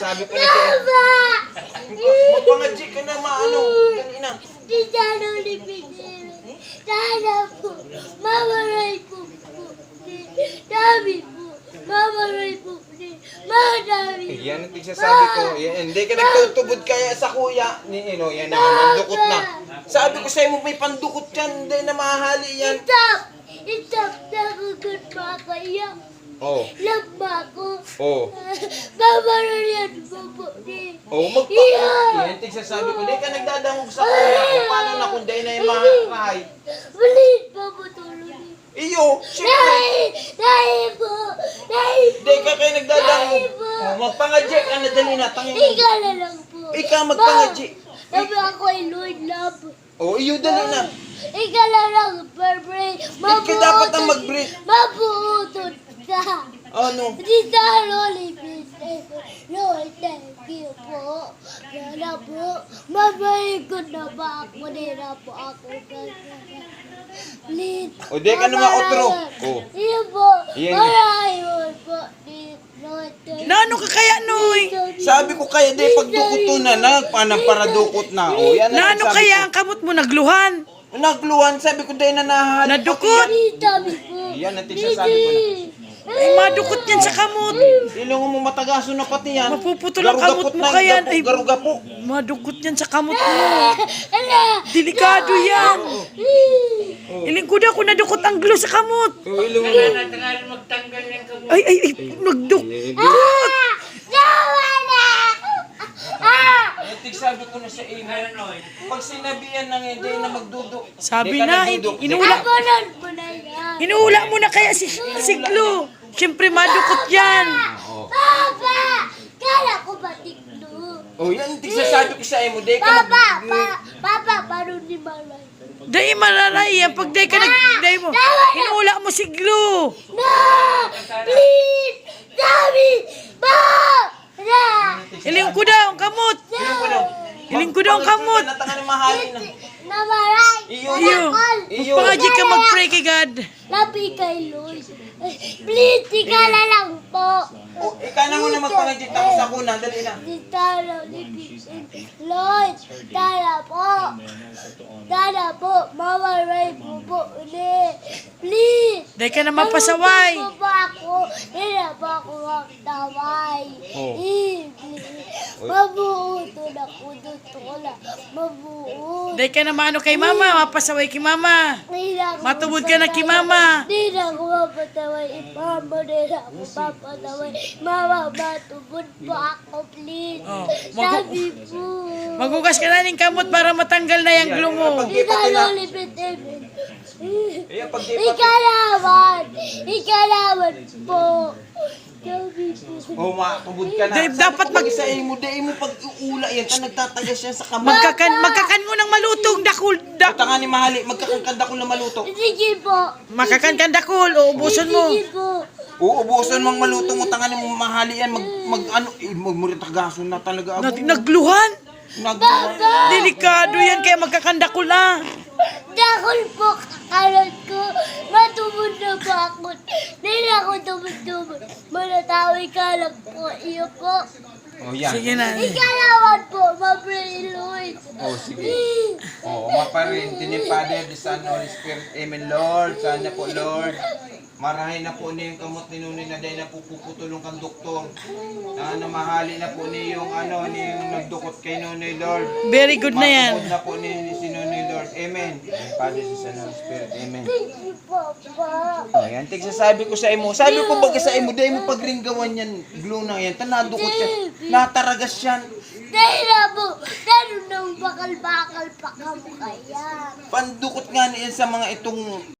sabi ko na siya. Magpangadji ka na maano. Dali na. Di sana ulipin. Sana po. Mamaray po po. Dami po. Mamaray po. Madami. Yan ang tigsasabi ko. Hindi ka nagtutubod kaya sa kuya. Yan na, mandukot na. Sabi ko sa'yo mo may pandukot yan. Hindi na mahali yan. Itap na kagad pa kaya. Oh. Lamba ko. Oh. Mamaray yan po po. Oh, yan tigsasabi ko. Hindi ka nagdadangog sa kuya. Kung paano na kung di na yung maharahay. Balit pa po tulong. Iyo, siyempre. Dahil po. Dahil po. Hindi ka kayo nagdadangog. Oh, magpangadji ka na dali na. Ikaw na lang po. Ikaw magpangadji. Sabi ako ay Lord Love. Oh, iyo dali na. Ikaw na lang, Burberry. Ikaw dapat ang mag-breathe. Mabuutot ka. Ano? Di sa Lord, Lord, thank you po. Sana po, mabalik ko na ba ako? Nila po ako. Please. O, di ka naman otro. Oh. Iyo po. Iyan. Marayon po. Lord, thank you. Nano ka kaya, Noy? Sabi ko kaya di pagdukot na panang para dukot na. O, yan ang Nano sabi kaya ko. ang kamot mo nagluhan? Nagluhan, sabi ko dahil na nahahali. Nadukot? Sabi po. Yan ang tigsasabi ko na. Ay, madukot yan sa kamot. Ilong mo matagaso na pati yan. Mapuputol ang kamot mo kaya. Ay, Garuga po. madukot yan sa kamot mo. Ala. Delikado yan. Ilingkod ako nadukot ang glue sa kamot. O, ilong mo. Ay, nagdukot. Nawa na. Tigsabi ko na sa imo. Pag sinabihan ng hindi na magdudu. Sabi di ka na, nagduduk. inuula. Ako nun po na yan. Inuula mo na kaya si glue. Siyempre, madukot yan. Papa! Kala ko ba tiglo? O, yan ang tigsasabi ko sa imo. Di ka Papa, paano ni Malay? Dahil malaray yan. Pag dahil ka dahil mo, inuula mo si glue. No! Please! Sabi! Na! Ilingkod daw ang kamot. Ilingkod daw ang kamot. Natangan ni mahali na. Namaray! Iyo. Iyo. Magpakaji ka mag-pray kay God. Labi kay Lord. Please, tika na lang po. O, ikaw na muna magpangajit ako sa kuna. Dali na. Lord, tara po. Tara po. Mamaray po po. Please. Dahil ka na mapasaway. Tulungan po ako. Hindi na po ako magtaway. Oh. Mabuuto na ko dito na. Mabuuto. Dahil ka na maano kay mama. Mapasaway kay mama. Matubod ka na kay mama. Hindi na ako mapataway. Mama, hindi na ako mapataway. Mama, matubod po ako, please. Oh, Sabi po. Magugas ka na ng kamot para matanggal na yung glue mo. Hindi na lulipit, Evan. Ayan, pag di Ikalawan. Ikalawan po. Sabi po. O, matubod ka na. Dave, dapat Isa mo, di mo pag-uula yan. Ka nagtatagas yan sa kamay. Magkakan mo ng malutong dakul. Tanga ni Mahali, magkakangkanda ko na maluto. Sige po. Makakan ka dakul. Uubuson mo. Sige po. Uubusan mong maluto mo, tanga ni Mahali yan. Magmuritagason na talaga ako. Nagluhan. Papa! Delikado yan kaya magkakandakul na. Dakol po kakalat ko. Matubod na po ako. Hindi na ako tumutubod. Manataway ka lang po. Iyo po. O, yan. Sige na. Ikalawan po. Mabray Lord. O, sige. O, umaparin. Din Father, the Son, Holy Spirit. Amen, Lord. Sana po, Lord. Marahin na po niyo yung kamot ni Nunay na dahil na po puputulong kang doktor. Na mahali na po niyo yung yung nagdukot kay Nunay, Lord. Very good na yan. Matubod na po ni si Nunay, Lord. Amen. Father, the Son, Holy Spirit. Amen. Thank you, Papa. O, yan. Tigsasabi ko sa imo. Sabi ko baga sa imo, dahil mo pagringgawan yan, glue na yan. Tanadukot yan. Nataragas yan. Dahil na po. Dahil nang bakal-bakal pa ka mo kaya. Pandukot nga niyan sa mga itong